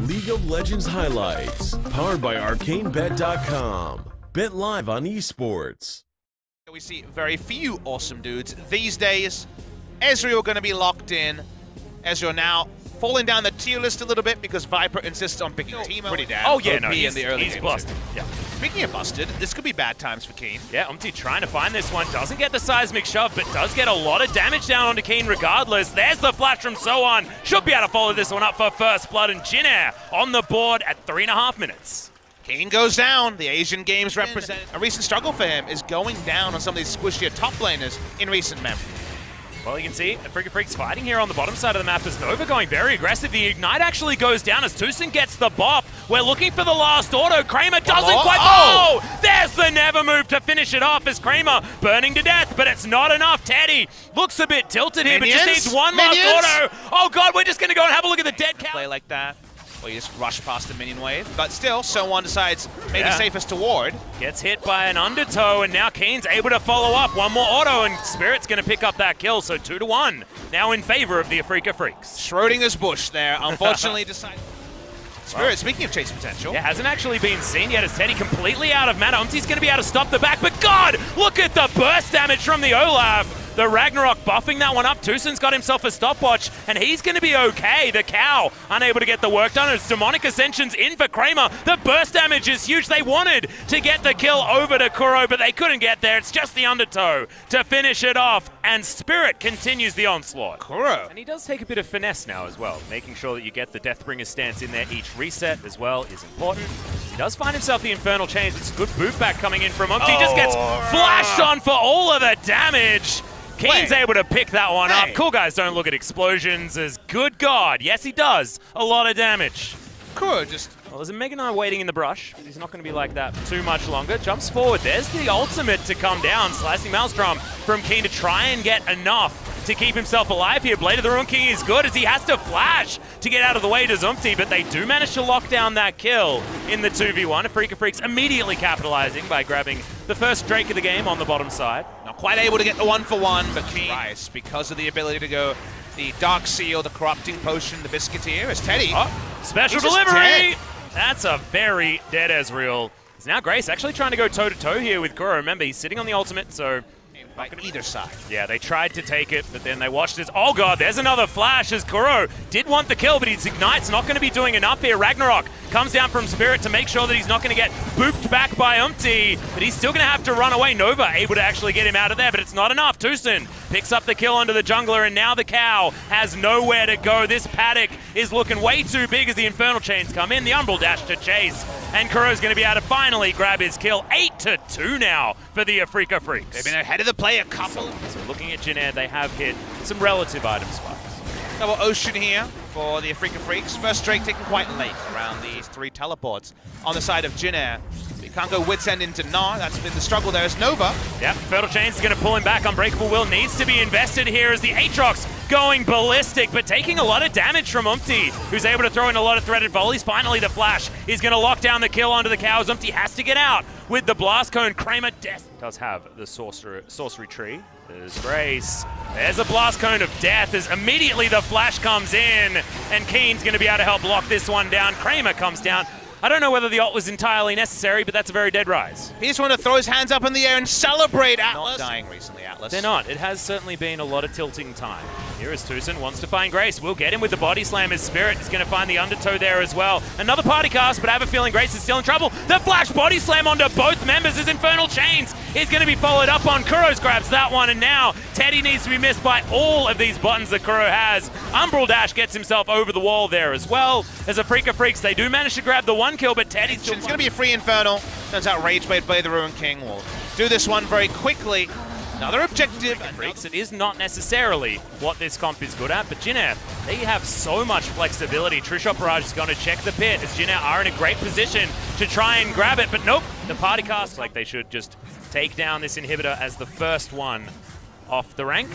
League of Legends highlights, powered by ArcaneBet.com. Bet live on esports. We see very few awesome dudes these days. Ezreal going to be locked in. Ezreal now falling down the tier list a little bit because Viper insists on picking Teemo. Pretty damn. Oh yeah, OP no, in the early he's game. busted. Yeah. Speaking of busted, this could be bad times for Keen. Yeah, Umti trying to find this one. Doesn't get the seismic shove, but does get a lot of damage down onto Keen regardless. There's the flash from Sohan. Should be able to follow this one up for first blood, and Jinair on the board at 3.5 minutes. Keen goes down. The Asian Games represent a recent struggle for him is going down on some of these squishier top laners in recent memory. Well, you can see Afreeca Freecs fighting here on the bottom side of the map as Nova going very aggressive. The Ignite actually goes down as Tucson gets the bop. We're looking for the last auto. Kramer doesn't quite. Oh! There's the never move to finish it off as Kramer burning to death, but it's not enough. Teddy looks a bit tilted here, but just needs one last auto. Oh god, we're just going to go and have a look at the dead cow. Play like that. Well, you just rush past the minion wave, but still, Sohan decides maybe safest to ward. Gets hit by an undertow, and now Keen's able to follow up. One more auto, and Spirit's going to pick up that kill, so 2-1. Now in favor of the Afreeca Freecs. Schrodinger's bush there, unfortunately decided. Spirit, speaking of chase potential. Yeah, hasn't actually been seen yet as Teddy completely out of mana. Umti's going to be able to stop the back, but God, look at the burst damage from the Olaf. The Ragnarok buffing that one up. Tucson's got himself a stopwatch, and he's going to be okay. The cow unable to get the work done as Demonic Ascension's in for Kramer. The burst damage is huge. They wanted to get the kill over to Kuro, but they couldn't get there. It's just the undertow to finish it off, and Spirit continues the onslaught. Kuro. And he does take a bit of finesse now as well. Making sure that you get the Deathbringer stance in there each reset as well is important. He does find himself the Infernal Chains. It's a good boot back coming in from Umti. He just gets flashed on for all of the damage. Keen's able to pick that one up. Cool guys don't look at explosions as good God. Yes, he does. A lot of damage. Kuro just... Well, there's a Mega Knight waiting in the brush. He's not going to be like that for too much longer. Jumps forward. There's the ultimate to come down. Slicing Maelstrom from Keen to try and get enough to keep himself alive here. Blade of the Ruin King is good as he has to flash to get out of the way to Zumti, but they do manage to lock down that kill in the 2v1. Afreeca Freecs immediately capitalizing by grabbing the first Drake of the game on the bottom side. Not quite able to get the 1-for-1, but Keen tries because of the ability to go the Dark Seal, the Corrupting Potion, the Biscuiteer as Teddy. Special delivery! That's a very dead Ezreal. It's now Grace actually trying to go toe-to-toe here with Kuro. Remember, he's sitting on the ultimate, so... By either side. Yeah, they tried to take it, but then they watched it. Oh god, there's another flash as Kuro did want the kill, but his Ignite's not going to be doing enough here. Ragnarok comes down from Spirit to make sure that he's not going to get booped back by Umti, but he's still going to have to run away. Nova able to actually get him out of there, but it's not enough. Tucson picks up the kill onto the jungler, and now the cow has nowhere to go. This paddock is looking way too big as the Infernal Chains come in. The Umbral dash to chase, and Kuro's going to be able to finally grab his kill. 8-2 now for the Afreeca Freecs. They've been ahead of the play a couple. So looking at Jinair, they have hit some relative item spots. Double Ocean here for the Afreeca Freecs. First Drake taken quite late around these 3 teleports on the side of Jinair. You can't go Wit's End into Gnar. That's been the struggle there as Nova. Yep, Infernal Chains is going to pull him back. Unbreakable Will needs to be invested here as the Aatrox going ballistic, but taking a lot of damage from Umti, who's able to throw in a lot of threaded volleys. Finally, the flash is going to lock down the kill onto the cows. Umti has to get out with the Blast Cone. Kramer does have the sorcery tree. There's Grace. There's a Blast Cone of Death as immediately the flash comes in, and Keen's going to be able to help lock this one down. Kramer comes down. I don't know whether the ult was entirely necessary, but that's a very dead rise. He just wanted to throw his hands up in the air and celebrate Atlas. Not dying recently, Atlas. They're not. It has certainly been a lot of tilting time. Here is Tucson, wants to find Grace. We'll get him with the body slam as Spirit is going to find the undertow there as well. Another party cast, but I have a feeling Grace is still in trouble. The flash body slam onto both members as Infernal Chains is going to be followed up on. Kuro's grabs that one, and now Teddy needs to be missed by all of these buttons that Kuro has. Umbral Dash gets himself over the wall there as well. As Afreeca Freecs, they do manage to grab the 1 kill, but Teddy's still... It's going to be a free Infernal. Turns out Rageblade Blade the Ruin King will do this one very quickly. Another objective. Freecs, it is not necessarily what this comp is good at, but Jinair, they have so much flexibility. Trishot Barrage is going to check the pit as Jinair are in a great position to try and grab it, but nope. The party cast like they should just take down this inhibitor as the first one off the rank.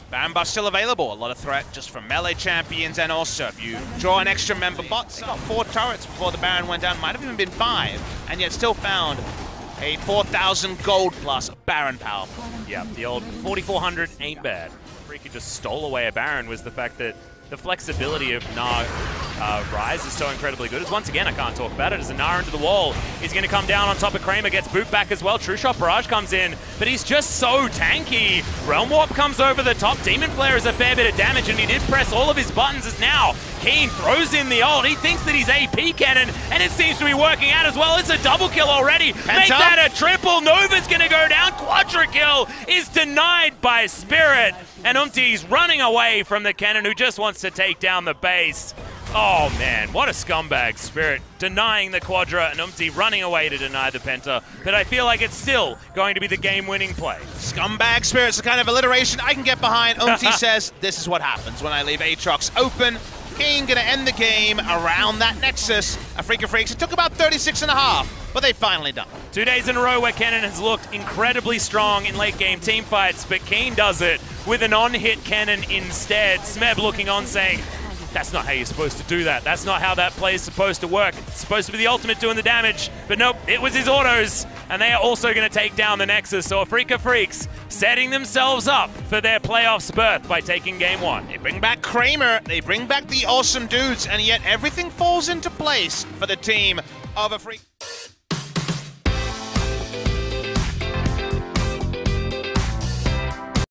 Baron buff still available. A lot of threat just from melee champions, and also if you draw an extra member bot, they got 4 turrets before the Baron went down. Might have even been 5, and yet still found a 4,000 gold plus Baron power. Yeah, the old 4,400 ain't bad. Freaky just stole away a Baron was the fact that the flexibility of Gnar Rise is so incredibly good. As once again, I can't talk about it. As Anara into the wall, he's going to come down on top of Kramer, gets booped back as well. True Shot Barrage comes in, but he's just so tanky. Realm Warp comes over the top. Demon Flare is a fair bit of damage, and he did press all of his buttons as now Keen throws in the ult. He thinks that he's AP Cannon, and it seems to be working out as well. It's a double kill already. Make that a triple. Nova's going to go down. Quadra kill is denied by Spirit, and Umti's running away from the Cannon who just wants to take down the base. Oh man, what a scumbag. Spirit denying the Quadra and Umti running away to deny the Penta, but I feel like it's still going to be the game-winning play. Scumbag Spirit's the kind of alliteration I can get behind. Umti says, this is what happens when I leave Aatrox open. King gonna end the game around that Nexus. Afreeca Freecs, it took about 36.5, but they finally done. 2 days in a row where Kennen has looked incredibly strong in late-game team fights, but Keen does it with an on-hit Kennen instead. Smeb looking on saying, that's not how you're supposed to do that. That's not how that play is supposed to work. It's supposed to be the ultimate doing the damage, but nope, it was his autos, and they are also going to take down the Nexus. So Afreeca Freecs setting themselves up for their playoffs berth by taking game 1. They bring back Kramer, they bring back the awesome dudes, and yet everything falls into place for the team of Afreeca.